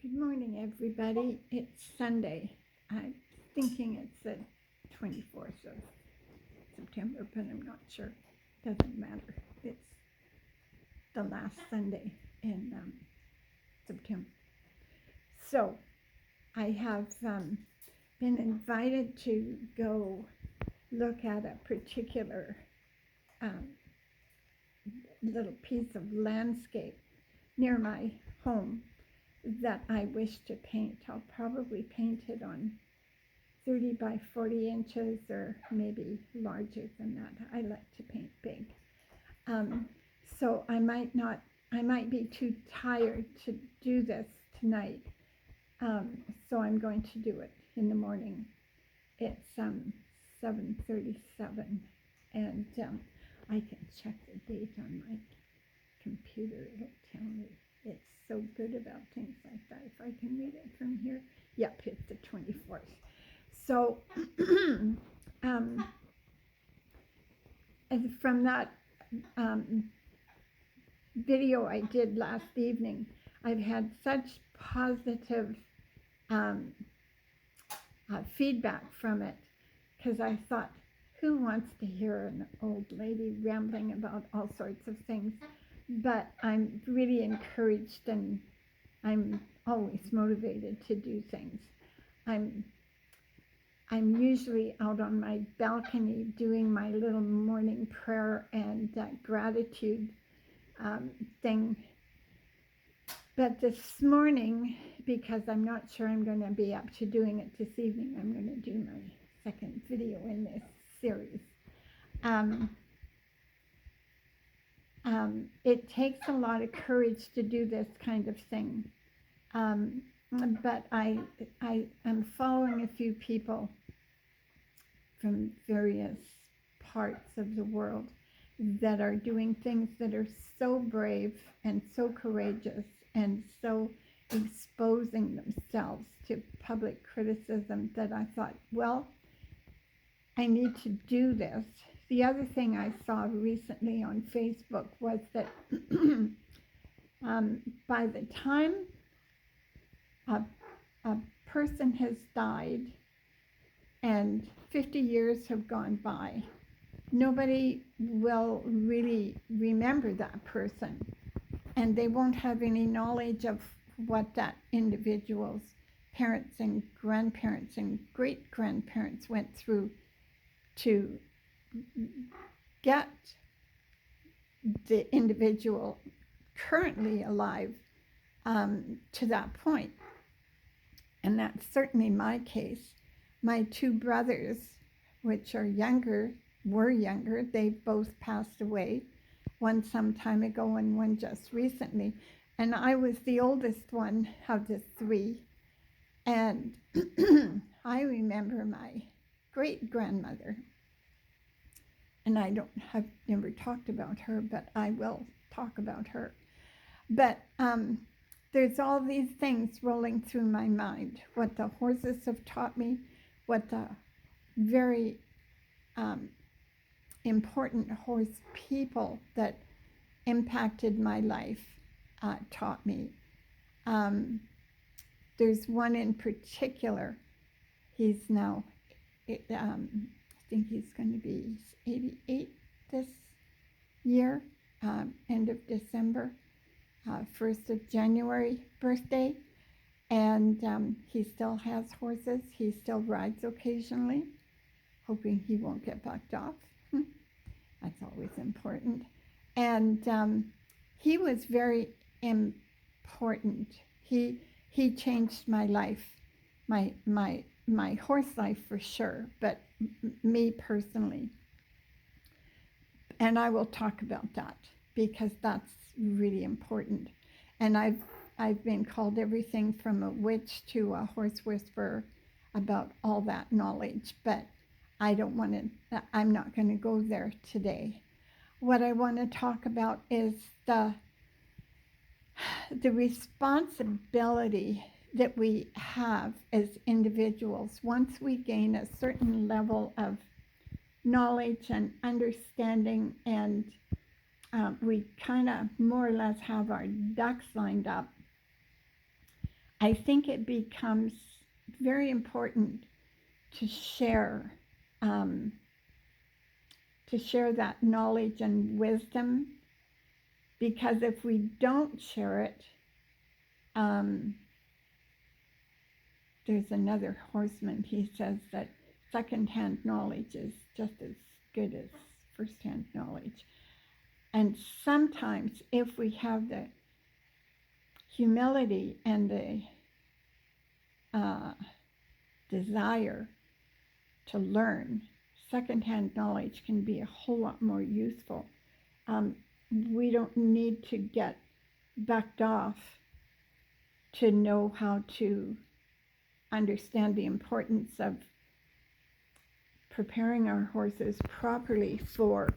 Good morning, everybody. It's Sunday. I'm thinking it's the 24th of September, but I'm not sure. Doesn't matter. It's the last Sunday in September. So I have been invited to go look at a particular um, little piece of landscape near my home that I wish to paint. I'll probably paint it on 30 by 40 inches or maybe larger than that. I like to paint big. So I might be too tired to do this tonight. So I'm going to do it in the morning. It's 7:37 and I can check the date on my computer. It'll tell me. It's so good about things like that. If I can read it from here. Yep, it's the 24th. So from that video I did last evening, I've had such positive feedback from it, because I thought, who wants to hear an old lady rambling about all sorts of things? But I'm really encouraged, and I'm always motivated to do things. I'm usually out on my balcony doing my little morning prayer and gratitude thing. But this morning, because I'm not sure I'm going to be up to doing it this evening, I'm going to do my second video in this series. It takes a lot of courage to do this kind of thing. But I am following a few people from various parts of the world that are doing things that are so brave and so courageous and so exposing themselves to public criticism that I thought, well, I need to do this. The other thing I saw recently on Facebook was that by the time a person has died and 50 years have gone by, nobody will really remember that person, and they won't have any knowledge of what that individual's parents and grandparents and great-grandparents went through to get the individual currently alive to that point. And that's certainly my case. My two brothers, which are were younger, they both passed away, one some time ago and one just recently. And I was the oldest one of the three. And I remember my great-grandmother, and I've never talked about her, but I will talk about her. But there's all these things rolling through my mind, what the horses have taught me, what the very important horse people that impacted my life taught me. There's one in particular. He's now, I think he's going to be 88 this year, end of December, 1st of January birthday. And he still has horses. He still rides occasionally, hoping he won't get bucked off. That's always important. And he was very important. He changed my life, my horse life for sure, but me personally. And I will talk about that because that's really important. And I've been called everything from a witch to a horse whisperer about all that knowledge, but I'm not going to go there today. What I want to talk about is the responsibility that we have as individuals once we gain a certain level of knowledge and understanding, and we kind of more or less have our ducks lined up. I think it becomes very important to share um, that knowledge and wisdom, because if we don't share it, there's another horseman. He says that secondhand knowledge is just as good as firsthand knowledge. And sometimes, if we have the humility and the desire to learn, secondhand knowledge can be a whole lot more useful. We don't need to get bucked off to know how to understand the importance of preparing our horses properly for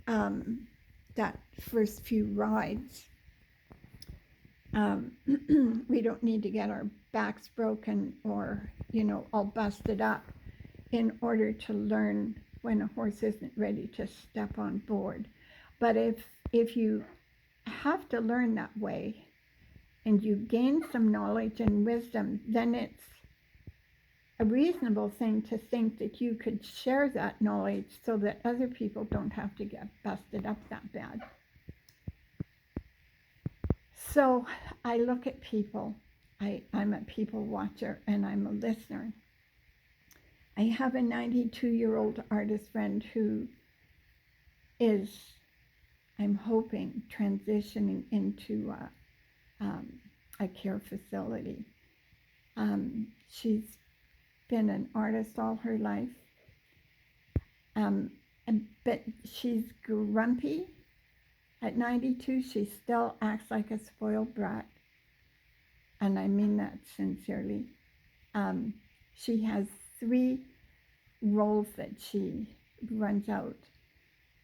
that first few rides. We don't need to get our backs broken or, all busted up in order to learn when a horse isn't ready to step on board. But if you have to learn that way and you gain some knowledge and wisdom, then it's a reasonable thing to think that you could share that knowledge so that other people don't have to get busted up that bad. So I look at people. I'm a people watcher and I'm a listener. I have a 92-year-old artist friend who is, I'm hoping, transitioning into a care facility. She's been an artist all her life, but she's grumpy. At 92, she still acts like a spoiled brat, and I mean that sincerely. She has 3 roles that she runs out.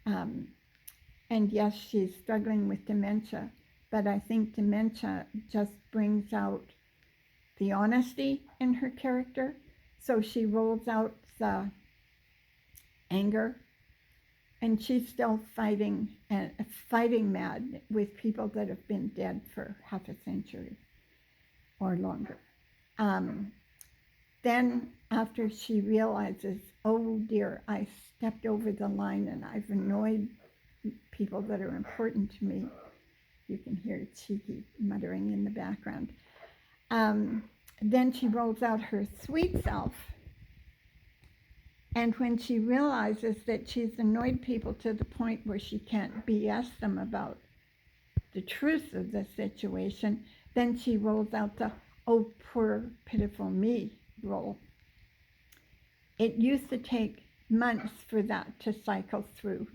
And yes, she's struggling with dementia, but I think dementia just brings out the honesty in her character. So she rolls out the anger, and she's still fighting mad with people that have been dead for half a century or longer. Then after she realizes, oh dear, I stepped over the line and I've annoyed people that are important to me. You can hear Cheeky muttering in the background. Then she rolls out her sweet self. And when she realizes that she's annoyed people to the point where she can't BS them about the truth of the situation, then she rolls out the, oh, poor, pitiful me role. It used to take months for that to cycle through.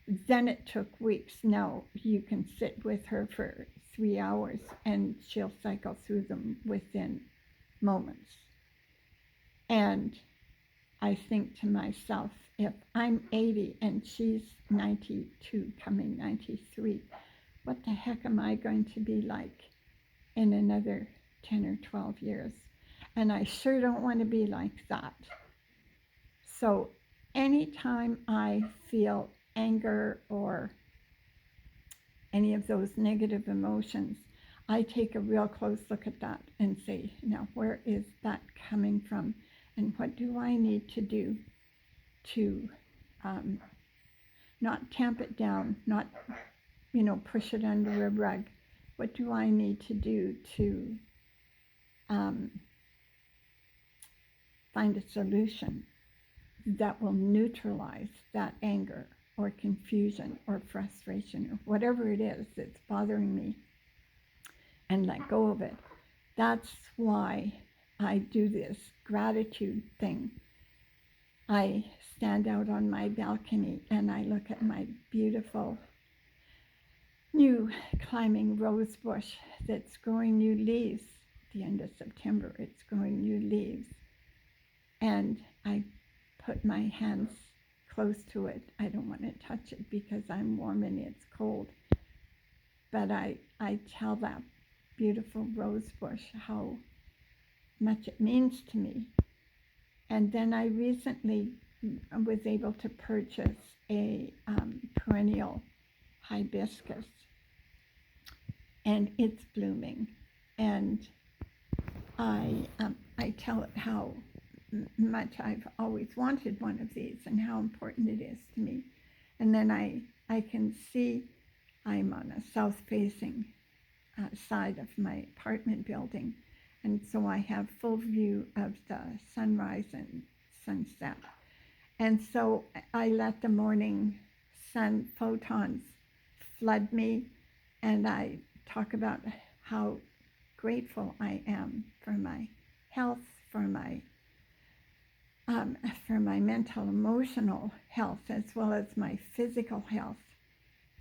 Then it took weeks. Now you can sit with her for 3 hours and she'll cycle through them within moments. And I think to myself, if I'm 80 and she's 92, coming 93, what the heck am I going to be like in another 10 or 12 years? And I sure don't want to be like that. So anytime I feel anger or any of those negative emotions, I take a real close look at that and say, now, where is that coming from? And what do I need to do to not tamp it down, not, push it under a rug? What do I need to do to find a solution that will neutralize that anger or confusion or frustration or whatever it is that's bothering me, and let go of it? That's why I do this gratitude thing. I stand out on my balcony and I look at my beautiful new climbing rose bush that's growing new leaves. At the end of September, it's growing new leaves. And I put my hands close to it. I don't want to touch it because I'm warm and it's cold. But I tell that beautiful rose bush how much it means to me. And then I recently was able to purchase a perennial hibiscus, and it's blooming. And I tell it how much I've always wanted one of these and how important it is to me. And then I can see I'm on a south-facing side of my apartment building, and so I have full view of the sunrise and sunset. And so I let the morning sun photons flood me, and I talk about how grateful I am for my health, for my mental, emotional health, as well as my physical health.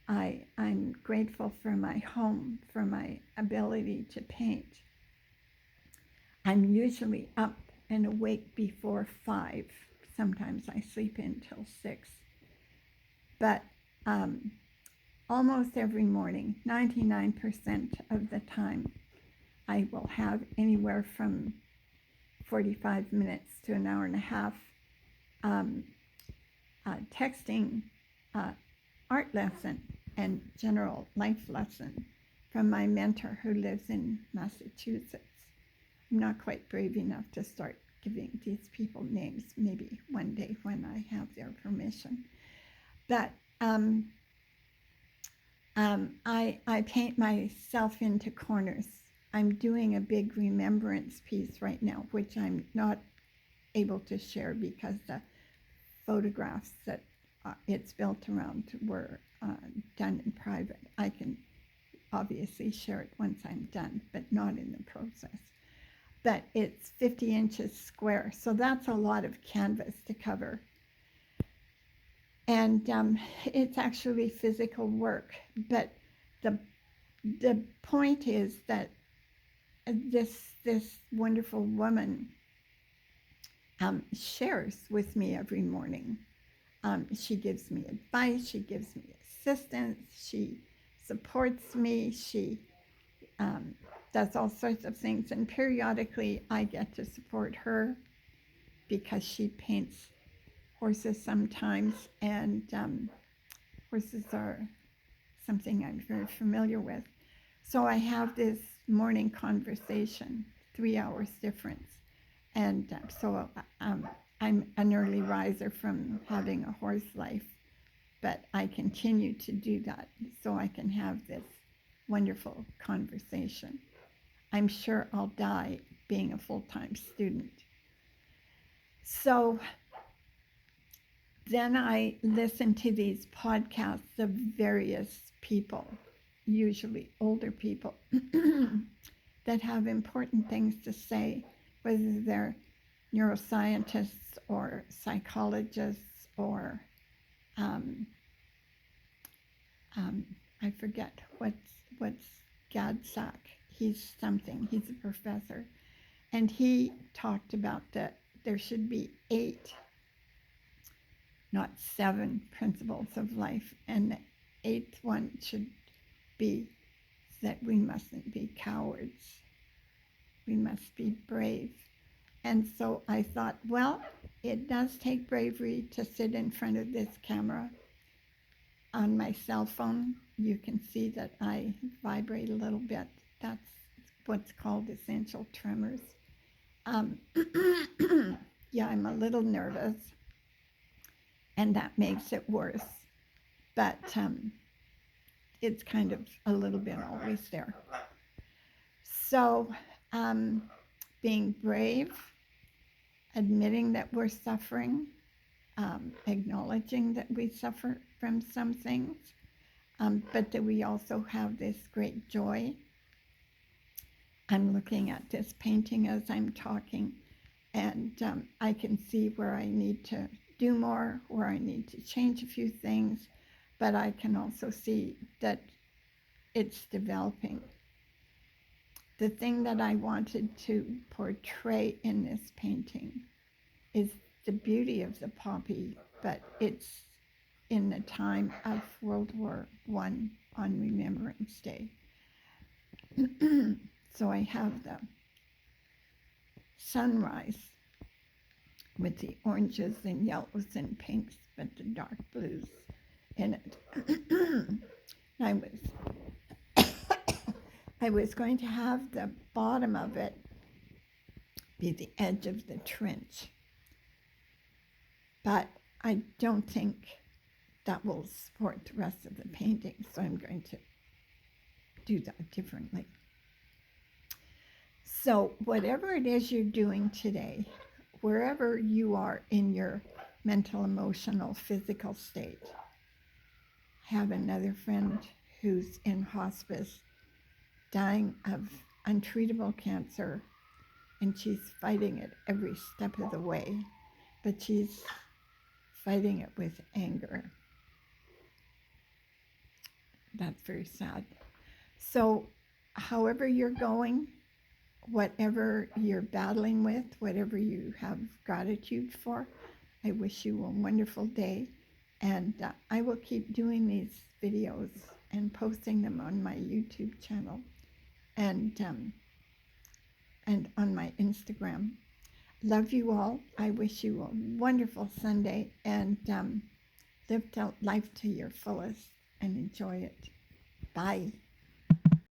I'm grateful for my home, for my ability to paint. I'm usually up and awake before 5. Sometimes I sleep in till 6. But almost every morning, 99% of the time, I will have anywhere from 45 minutes to an hour and a half texting art lesson and general life lesson from my mentor who lives in Massachusetts. I'm not quite brave enough to start giving these people names, maybe one day when I have their permission. But I paint myself into corners. I'm doing a big remembrance piece right now, which I'm not able to share because the photographs that it's built around were done in private. I can obviously share it once I'm done, but not in the process. But it's 50 inches square, so that's a lot of canvas to cover. And it's actually physical work, but the point is that this wonderful woman shares with me every morning. She gives me advice, she gives me assistance, she supports me, she does all sorts of things, and periodically I get to support her because she paints horses sometimes, and horses are something I'm very familiar with. So I have this morning conversation, 3 hours difference, and so I'm an early riser from having a horse life, but I continue to do that so I can have this wonderful conversation. I'm sure I'll die being a full-time student. So then I listen to these podcasts of various people, usually older people, that have important things to say, whether they're neuroscientists or psychologists or I forget what's Gadsack. He's something. He's a professor, and he talked about that there should be 8, not 7 principles of life, and the 8th one should be that we mustn't be cowards. We must be brave. And so I thought, well, it does take bravery to sit in front of this camera. On my cell phone, you can see that I vibrate a little bit. That's what's called essential tremors. Yeah, I'm a little nervous, and that makes it worse. But it's kind of a little bit always there. So being brave, admitting that we're suffering, acknowledging that we suffer from some things, but that we also have this great joy. I'm looking at this painting as I'm talking, and I can see where I need to do more, where I need to change a few things, but I can also see that it's developing. The thing that I wanted to portray in this painting is the beauty of the poppy, but it's in the time of World War I on Remembrance Day. So I have the sunrise with the oranges and yellows and pinks, but the dark blues in it. I was going to have the bottom of it be the edge of the trench. But I don't think that will support the rest of the painting, so I'm going to do that differently. So whatever it is you're doing today, wherever you are in your mental, emotional, physical state, I have another friend who's in hospice, dying of untreatable cancer, and she's fighting it every step of the way, but she's fighting it with anger. That's very sad. So however you're going, whatever you're battling with, whatever you have gratitude for, I wish you a wonderful day. And I will keep doing these videos and posting them on my YouTube channel and on my Instagram. Love you all. I wish you a wonderful Sunday, and live life to your fullest and enjoy it. Bye.